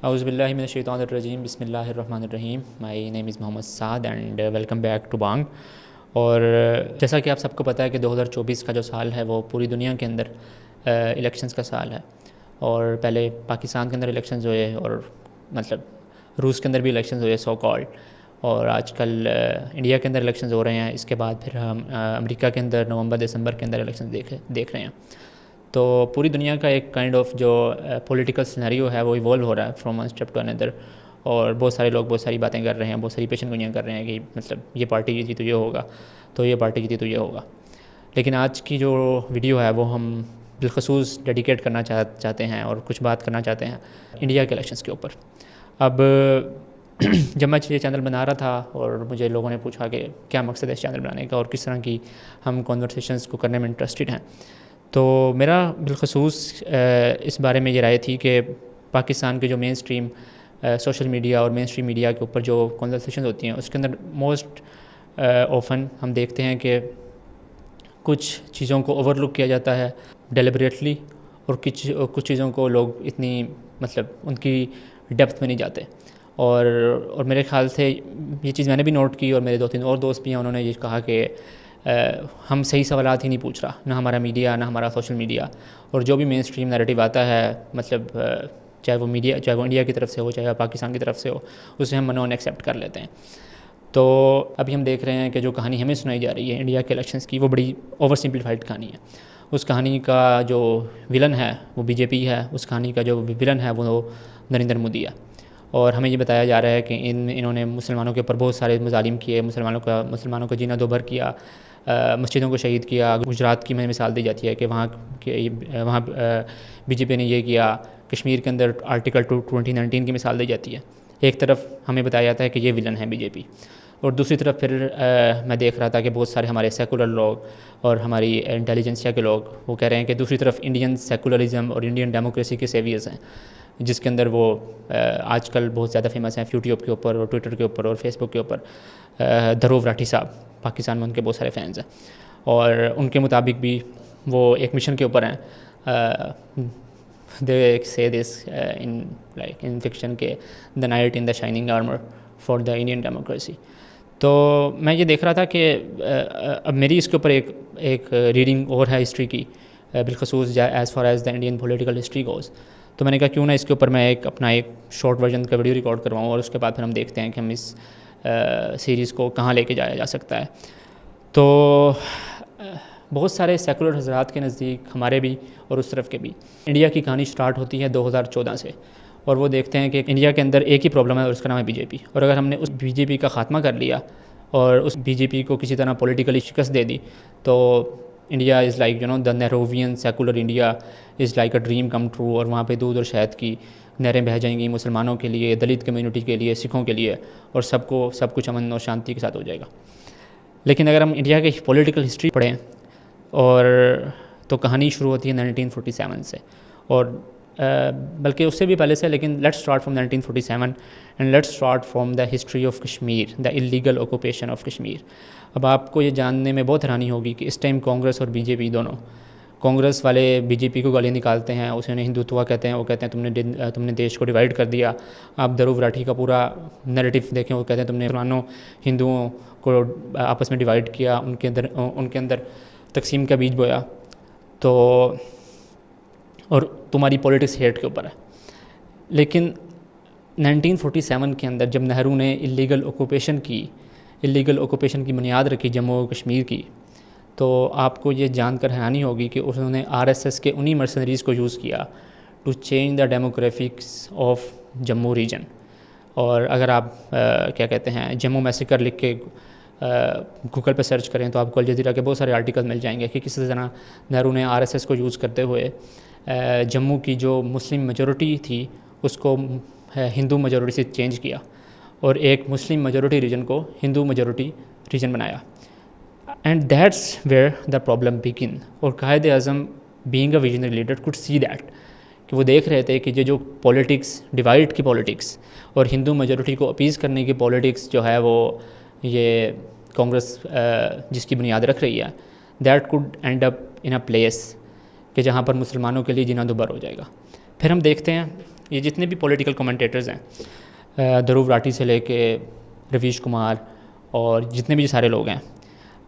اعوذ باللہ من الشیطان الرجیم بسم اللہ الرحمن الرحیم. مائی نیم از محمد سعد اینڈ ویلکم بیک ٹو بانگ. اور جیسا کہ آپ سب کو پتہ ہے کہ 2024 کا جو سال ہے وہ پوری دنیا کے اندر الیکشنز کا سال ہے. اور پہلے پاکستان کے اندر الیکشنز ہوئے اور مطلب روس کے اندر بھی الیکشنز ہوئے سو کالڈ, اور آج کل انڈیا کے اندر الیکشنز ہو رہے ہیں. اس کے بعد پھر ہم امریکہ کے اندر نومبر دسمبر کے اندر الیکشنز دیکھ رہے ہیں. تو پوری دنیا کا ایک کائنڈ آف جو پولیٹیکل سینیریو ہے وہ ایوالو ہو رہا ہے فرام ون اسٹیپ ٹو اندر. اور بہت سارے لوگ بہت ساری باتیں کر رہے ہیں, بہت ساری پیشن گوئیاں کر رہے ہیں کہ مطلب یہ پارٹی جیتی تو یہ ہوگا, تو یہ پارٹی جیتی تو یہ ہوگا. لیکن آج کی جو ویڈیو ہے وہ ہم بالخصوص ڈیڈیکیٹ کرنا چاہتے ہیں اور کچھ بات کرنا چاہتے ہیں انڈیا کے الیکشنز کے اوپر. اب جب میں یہ چینل بنا رہا تھا اور مجھے لوگوں نے پوچھا کہ کیا مقصد ہے اس چینل بنانے کا اور کس طرح کی ہم کنورسیشنز کو کرنے میں انٹرسٹڈ ہیں, تو میرا بالخصوص اس بارے میں یہ رائے تھی کہ پاکستان کے جو مین اسٹریم سوشل میڈیا اور مین اسٹریم میڈیا کے اوپر جو کنورسیشنز ہوتی ہیں اس کے اندر موسٹ آفن ہم دیکھتے ہیں کہ کچھ چیزوں کو اوور لک کیا جاتا ہے ڈیلیبریٹلی, اور کچھ چیزوں کو لوگ اتنی مطلب ان کی ڈیپتھ میں نہیں جاتے. اور میرے خیال سے یہ چیز میں نے بھی نوٹ کی, اور میرے 2-3 اور دوست بھی ہیں, انہوں نے یہ کہا کہ ہم صحیح سوالات ہی نہیں پوچھ رہا, نہ ہمارا میڈیا نہ ہمارا سوشل میڈیا. اور جو بھی مین اسٹریم نیریٹیو آتا ہے مطلب چاہے وہ انڈیا کی طرف سے ہو چاہے وہ پاکستان کی طرف سے ہو, اسے ہم منون ایکسیپٹ کر لیتے ہیں. تو ابھی ہم دیکھ رہے ہیں کہ جو کہانی ہمیں سنائی جا رہی ہے انڈیا کے الیکشنز کی وہ بڑی اوور سمپلیفائڈ کہانی ہے. اس کہانی کا جو ولن ہے وہ بی جے پی ہے, اس کہانی کا جو ولن ہے وہ نریندر مودی ہے. اور ہمیں یہ بتایا جا رہا ہے کہ انہوں نے مسلمانوں کے اوپر بہت سارے مظالم کیے, مسلمانوں کا جینا دوبھر کیا, مسجدوں کو شہید کیا. گجرات کی میں مثال دی جاتی ہے کہ وہاں بی جے پی نے یہ کیا. کشمیر کے اندر آرٹیکل 2019 کی مثال دی جاتی ہے. ایک طرف ہمیں بتایا جاتا ہے کہ یہ ولن ہے بی جے پی, اور دوسری طرف پھر میں دیکھ رہا تھا کہ بہت سارے ہمارے سیکولر لوگ اور ہماری انٹیلیجنسیا کے لوگ وہ کہہ رہے ہیں کہ دوسری طرف انڈین سیکولرزم اور انڈین ڈیموکریسی کے سیویئرز ہیں, جس کے اندر وہ آج کل بہت زیادہ فیمس ہیں یوٹیوب کے اوپر اور ٹویٹر کے اوپر اور فیس بک کے اوپر. دھرو راٹھی صاحب پاکستان میں ان کے بہت سارے فینز ہیں, اور ان کے مطابق بھی وہ ایک مشن کے اوپر ہیں. دے سے دس ان فکشن کے the night in the shining armour for the Indian democracy. تو میں یہ دیکھ رہا تھا کہ اب میری اس کے اوپر ایک ریڈنگ اور ہے ہسٹری کی, بالخصوص as far as the Indian political history goes. تو میں نے کہا کیوں نہ اس کے اوپر میں اپنا ایک شارٹ ورژن کا ویڈیو ریکارڈ کرواؤں, اور اس کے بعد پھر ہم دیکھتے ہیں کہ ہم اس سیریز کو کہاں لے کے جایا جا سکتا ہے. تو بہت سارے سیکولر حضرات کے نزدیک, ہمارے بھی اور اس طرف کے بھی, انڈیا کی کہانی سٹارٹ ہوتی ہے 2014 سے, اور وہ دیکھتے ہیں کہ انڈیا کے اندر ایک ہی پرابلم ہے اور اس کا نام ہے بی جے پی. اور اگر ہم نے اس بی جے پی کا خاتمہ کر لیا اور اس بی جے پی کو کسی طرح پولیٹیکلی شکست دے دی, تو India is like the Nehruvian secular India is like a dream come true. اور وہاں پہ دودھ اور شہد کی نہریں بہہ جائیں گی مسلمانوں کے لیے, دلت کمیونٹی کے لیے, سکھوں کے لیے, اور سب کچھ امن اور شانتی کے ساتھ ہو جائے گا. لیکن اگر ہم انڈیا کی پولیٹیکل ہسٹری پڑھیں اور تو کہانی شروع ہوتی ہے 1947 سے, اور بلکہ اس سے بھی پہلے سے. لیکن let's start from 1947 and let's start from the history of Kashmir, the illegal occupation of Kashmir. اب آپ کو یہ جاننے میں بہت حیرانی ہوگی کہ اس ٹائم کانگریس اور بی جے پی دونوں, کانگریس والے بی جے پی کو گالیاں نکالتے ہیں, اسے انہیں ہندوتوا کہتے ہیں, وہ کہتے ہیں تم نے دیش کو ڈیوائڈ کر دیا. آپ دھرو راٹھی کا پورا نیریٹیو دیکھیں, وہ کہتے ہیں تم نے مسلمانوں ہندوؤں کو آپس میں ڈیوائڈ کیا, ان کے اندر تقسیم کا بیج بویا. تو اور تمہاری پولیٹکس ہیٹ کے اوپر ہے. لیکن 1947 کے اندر جب نہرو نے اللیگل آکوپیشن کی بنیاد رکھی جموں و کشمیر کی, تو آپ کو یہ جان کر حیرانی ہوگی کہ انہوں نے آر ایس ایس کے انہی مرسنریز کو یوز کیا to change the demographics of Jammu region. اور اگر آپ کیا کہتے ہیں جموں میسیکر لکھ کے گوگل پہ سرچ کریں تو آپ کو الجزیرہ کے بہت سارے آرٹیکل مل جائیں گے کہ کس طرح نہرو نے آر ایس ایس کو یوز کرتے ہوئے جموں کی جو مسلم میجورٹی تھی اس کو ہندو میجورٹی سے چینج کیا, اور ایک مسلم میجورٹی ریجن کو ہندو میجورٹی ریجن بنایا. And that's where the problem began. اور Quaid Azam being a visionary leader could see that, کہ وہ دیکھ رہے تھے کہ یہ جو پولیٹکس, ڈیوائڈ کی پولیٹکس اور ہندو میجورٹی کو اپیز کرنے کی پولیٹکس جو ہے وہ یہ کانگریس جس کی بنیاد رکھ رہی ہے, that could and up in a place کہ جہاں پر مسلمانوں کے لیے جینا دوبھر ہو جائے گا. پھر ہم دیکھتے ہیں یہ جتنے بھی پولیٹیکل کمنٹیٹرز ہیں، دھروو راٹھی سے لے کے رویش کمار اور جتنے بھی سارے لوگ ہیں،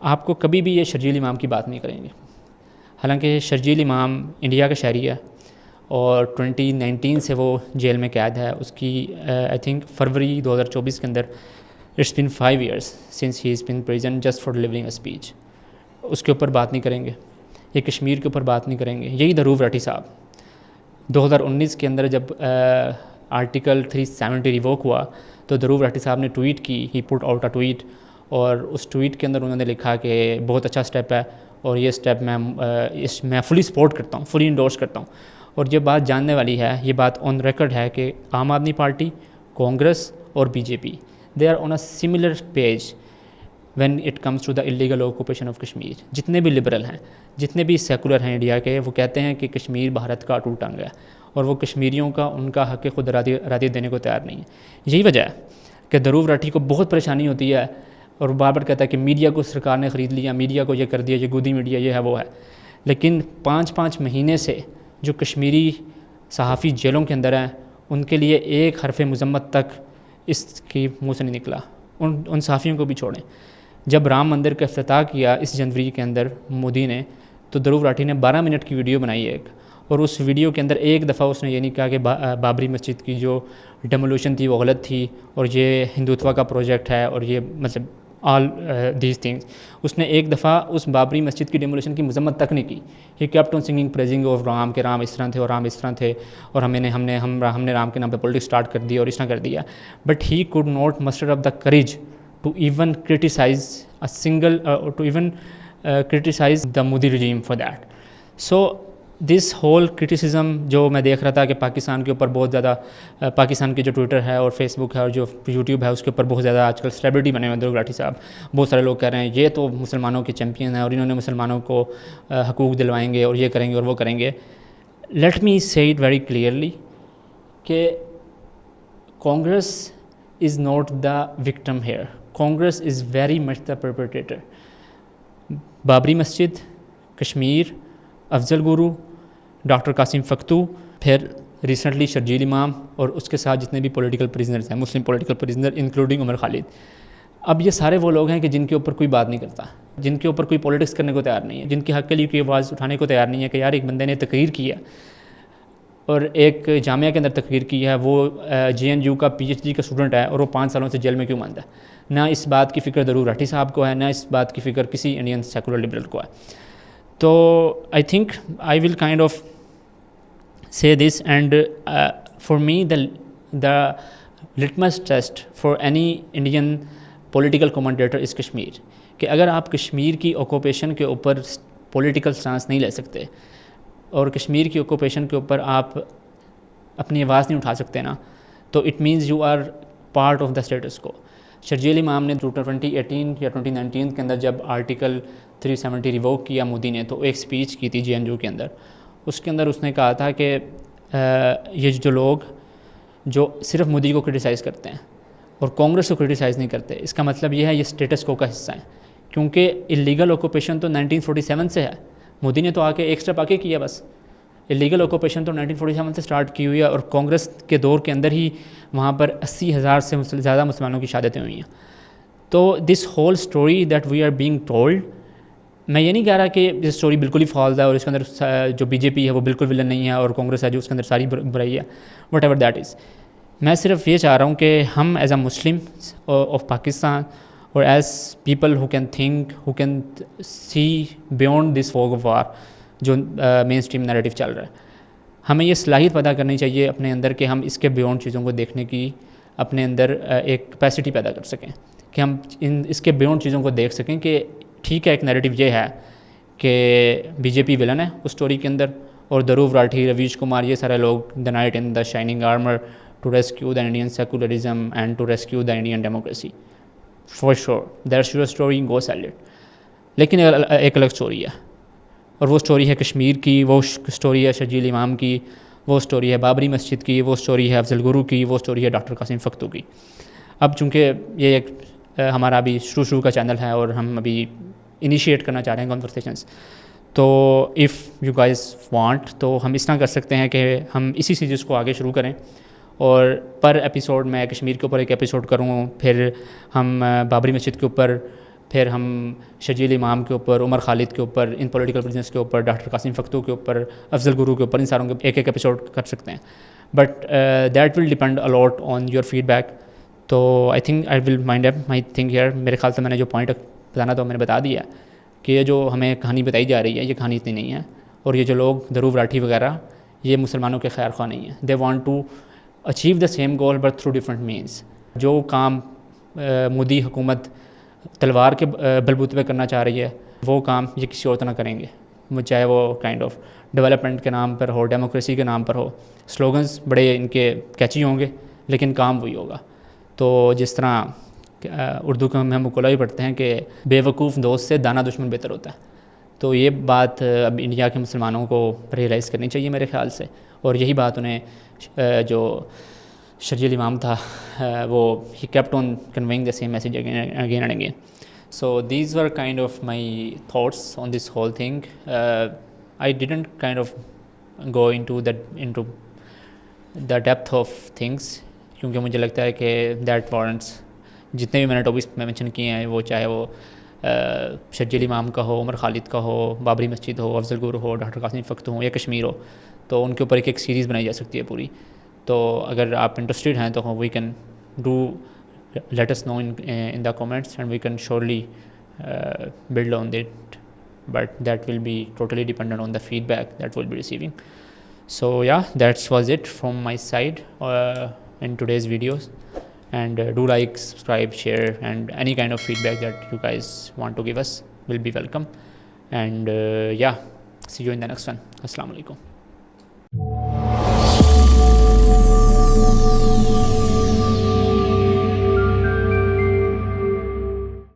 آپ کو کبھی بھی یہ شرجیل امام کی بات نہیں کریں گے. حالانکہ شرجیل امام انڈیا کا شہری ہے اور 2019 سے وہ جیل میں قید ہے. اس کی آئی تھنک فروری 2024 کے اندر it's been 5 years since he is been prison just for delivering a speech. اس کے اوپر بات نہیں کریں گے. یہ کشمیر کے اوپر بات نہیں کریں گے. یہی دھروو راٹھی صاحب 2019 کے اندر جب آرٹیکل 370 ریووک ہوا تو دھروو راٹھی صاحب نے ٹویٹ کی، ہی پٹ آؤٹ اے ٹویٹ، اور اس ٹویٹ کے اندر انہوں نے لکھا کہ بہت اچھا سٹیپ ہے اور یہ سٹیپ میں فلی سپورٹ کرتا ہوں، فلی انڈورس کرتا ہوں. اور یہ بات جاننے والی ہے، یہ بات آن ریکارڈ ہے کہ عام آدمی پارٹی، کانگریس اور B J P they are on a similar page when it comes to the illegal occupation of Kashmir. جتنے بھی لبرل ہیں، جتنے بھی سیکولر ہیں انڈیا کے، وہ کہتے ہیں کہ کشمیر بھارت کا اٹوٹ انگ ہے اور وہ کشمیریوں کا ان کا حق خود ارادی دینے کو تیار نہیں ہے. یہی وجہ ہے کہ دھروو راٹھی کو بہت پریشانی ہوتی ہے اور بار بار کہتا ہے کہ میڈیا کو سرکار نے خرید لیا، میڈیا کو یہ کر دیا، یہ گودی میڈیا یہ ہے وہ ہے. لیکن 5 مہینے سے جو کشمیری صحافی جیلوں کے اندر ہیں، ان کے لیے ایک حرف مذمت تک اس کی منہ سے نہیں نکلا. ان صحافیوں کو بھی چھوڑیں. جب رام مندر کا افتتاح کیا اس جنوری کے اندر مودی نے، تو دھروو راٹھی نے 12 منٹ کی ویڈیو بنائی ہے ایک، اور اس ویڈیو کے اندر ایک دفعہ اس نے یہ نہیں کہا کہ بابری مسجد کی جو ڈیمولیشن تھی وہ غلط تھی اور یہ ہندوتوا کا پروجیکٹ ہے اور یہ مطلب آل دیز تھنگس. اس نے ایک دفعہ اس بابری مسجد کی ڈیمولیشن کی مذمت تک نہیں کی. He kept on singing praising of Ram کہ رام اس طرح تھے اور رام اس طرح تھے اور ہم نے رام کے نام پہ پولیٹکس اسٹارٹ کر دیا اور اس طرح کر دیا. But he could not muster up the courage to even criticise criticize the Modi regime for that. So this whole criticism جو میں دیکھ رہا تھا کہ پاکستان کے اوپر بہت زیادہ، پاکستان کی جو ٹویٹر ہے اور فیس بک ہے اور جو یوٹیوب ہے اس کے اوپر بہت زیادہ آج کل سیلیبریٹی بنے ہوئے ہیں دھروو راٹھی صاحب. بہت سارے لوگ کہہ رہے ہیں یہ تو مسلمانوں کے چیمپئن ہیں اور انہوں نے مسلمانوں کو حقوق دلوائیں گے اور یہ کریں گے اور وہ کریں گے. لیٹ می سے اٹ ویری کلیئرلی کہ Congress is not the victim here. Congress is very much the perpetrator. Babri Masjid, Kashmir, Afzal Guru, doctor Qasim Faktoo, پھر ریسنٹلی شرجیل امام اور اس کے ساتھ جتنے بھی پولیٹیکل پریزنرز ہیں، مسلم political prisoner including Umar Khalid. اب یہ سارے وہ لوگ ہیں کہ جن کے اوپر کوئی بات نہیں کرتا، جن کے اوپر کوئی پولیٹکس کرنے کو تیار نہیں ہے، جن کے حق کے لیے کوئی آواز اٹھانے کو تیار نہیں ہے کہ یار ایک بندے نے تقریر کی ہے اور ایک جامعہ کے اندر تقریر کی ہے، وہ JNU کا PhD کا اسٹوڈنٹ ہے اور وہ 5 سالوں سے جیل میں کیوں بند ہے. نہ اس بات کی فکر دھروو راٹھی صاحب کو ہے، نہ اس بات کی فکر کسی انڈین سیکولر لبرل کو ہے. تو I think I will kind of say this and for me the litmus test for any Indian political commentator is Kashmir. کہ اگر آپ کشمیر کی آکوپیشن کے اوپر پولیٹیکل سٹانس نہیں لے سکتے اور کشمیر کی آکوپیشن کے اوپر آپ اپنی آواز نہیں اٹھا سکتے نا، تو it means you are part of the status quo. Sharjeel امام نے 2018 یا 2019 کے اندر جب آرٹیکل 370 ریووک کیا مودی نے، تو ایک سپیچ کی تھی JNU کے اندر. اس کے اندر اس نے کہا تھا کہ یہ جو لوگ جو صرف مودی کو کرٹیسائز کرتے ہیں اور کانگریس کو کرٹیسائز نہیں کرتے، اس کا مطلب یہ ہے یہ اسٹیٹس کو کا حصہ ہیں. کیونکہ اللیگل آکوپیشن تو 1947 سے ہے. مودی نے تو آ کے ایک اسٹیپ آگے کیا بس. اللیگل آکوپیشن تو 1947 سے اسٹارٹ کی ہوئی ہے اور کانگریس کے دور کے اندر ہی وہاں پر 80,000 سے زیادہ مسلمانوں کی شہادتیں ہوئی ہیں. تو this whole story that we are being told, میں یہ نہیں کہہ رہا کہ یہ اسٹوری بالکل ہی فالس ہے اور اس کے اندر جو BJP ہے وہ بالکل ولن نہیں ہے اور کانگریس ہے جو اس کے اندر ساری برائی ہے، وٹ ایور دیٹ از. میں صرف یہ چاہ رہا ہوں کہ ہم as a Muslim of Pakistan اور as people who can think, who can see beyond this fog of war جو مین اسٹریم نیریٹو چل رہا ہے، ہمیں یہ صلاحیت پیدا کرنی چاہیے اپنے اندر کہ ہم اس کے بیونڈ چیزوں کو دیکھنے کی اپنے اندر ایک کیپیسٹی پیدا کر سکیں، کہ ہم اس کے بیونڈ چیزوں کو دیکھ سکیں کہ ٹھیک ہے ایک نیریٹو یہ ہے کہ BJP ولن ہے اس اسٹوری کے اندر اور دھروو راٹھی، رویش کمار، یہ سارے لوگ the knight in the shining armor to rescue the Indian secularism and to rescue the Indian democracy. For sure, that's your story, go sell it. لیکن ایک الگ اسٹوری ہے اور وہ اسٹوری ہے کشمیر کی، وہ اسٹوری ہے شرجیل امام کی، وہ اسٹوری ہے بابری مسجد کی، وہ اسٹوری ہے افضل گورو کی، وہ اسٹوری ہے ڈاکٹر قاسم فختو کی. اب چونکہ یہ ایک ہمارا ابھی شروع کا چینل ہے اور ہم ابھی انیشیٹ کرنا چاہ رہے ہیں کنورسیشنس، تو اف یو گائز وانٹ تو ہم اس طرح کر سکتے ہیں کہ ہم اسی سیریز کو آگے شروع کریں، اور پر ایپیسوڈ میں کشمیر کے اوپر ایک ایپیسوڈ کروں، پھر ہم بابری مسجد کے اوپر، پھر ہم شرجیل امام کے اوپر، عمر خالد کے اوپر، ان پولیٹیکل بزنس کے اوپر، ڈاکٹر قاسم فختو کے اوپر، افضل گرو کے اوپر، ان ساروں کے ایک ایک ایپیسوڈ کر سکتے ہیں. But that will depend a lot on your feedback. تو I think I will mind up my think here. میرے خیال سے میں نے جو پوائنٹ بتانا تھا میں نے بتا دیا کہ یہ جو ہمیں کہانی بتائی جا رہی ہے یہ کہانی اتنی نہیں ہے، اور یہ جو لوگ دھروو راٹھی وغیرہ یہ مسلمانوں کے خیر خواہ نہیں ہیں. They want to achieve the same goal but through different means. جو کام مودی حکومت تلوار کے بلبوتے پہ کرنا چاہ رہی ہے وہ کام یہ کسی اور طرح کریں گے، چاہے وہ کائنڈ آف ڈیولپمنٹ کے نام پر ہو، ڈیموکریسی کے نام پر ہو. سلوگنز بڑے ان کے کیچی ہوں گے لیکن کام وہی ہوگا. تو جس طرح اردو کا ہم مقولہ بھی پڑھتے ہیں کہ بے وقوف دوست سے دانہ دشمن بہتر ہوتا ہے. تو یہ بات اب انڈیا کے مسلمانوں کو ریئلائز کرنی چاہیے میرے خیال سے، اور یہی بات انہیں جو شرجیل امام تھا وہ he kept on conveying the same message again and again. So these were kind of my thoughts on this whole thing. I didn't kind of go into the depth of things کیونکہ مجھے لگتا ہے کہ that warrants جتنے بھی میں نے topics میں مینشن کیے ہیں، وہ چاہے وہ شرجیل امام کا ہو، عمر خالد کا ہو، بابری مسجد ہو، افضل گرو ہو، ڈاکٹر قاسم فختو ہو، یا کشمیر ہو، تو ان کے اوپر ایک سیریز بنائی جا سکتی ہے پوری. تو اگر آپ انٹرسٹیڈ ہیں تو we can do let us know in the comments and we can surely build on it, but that will be totally dependent on the feedback that we'll be receiving. So yeah, that was it from my side in today's videos, and do like, subscribe, share, and any kind of feedback that you guys want to give us will be welcome. And yeah, see you in the next one. Assalamu alaikum.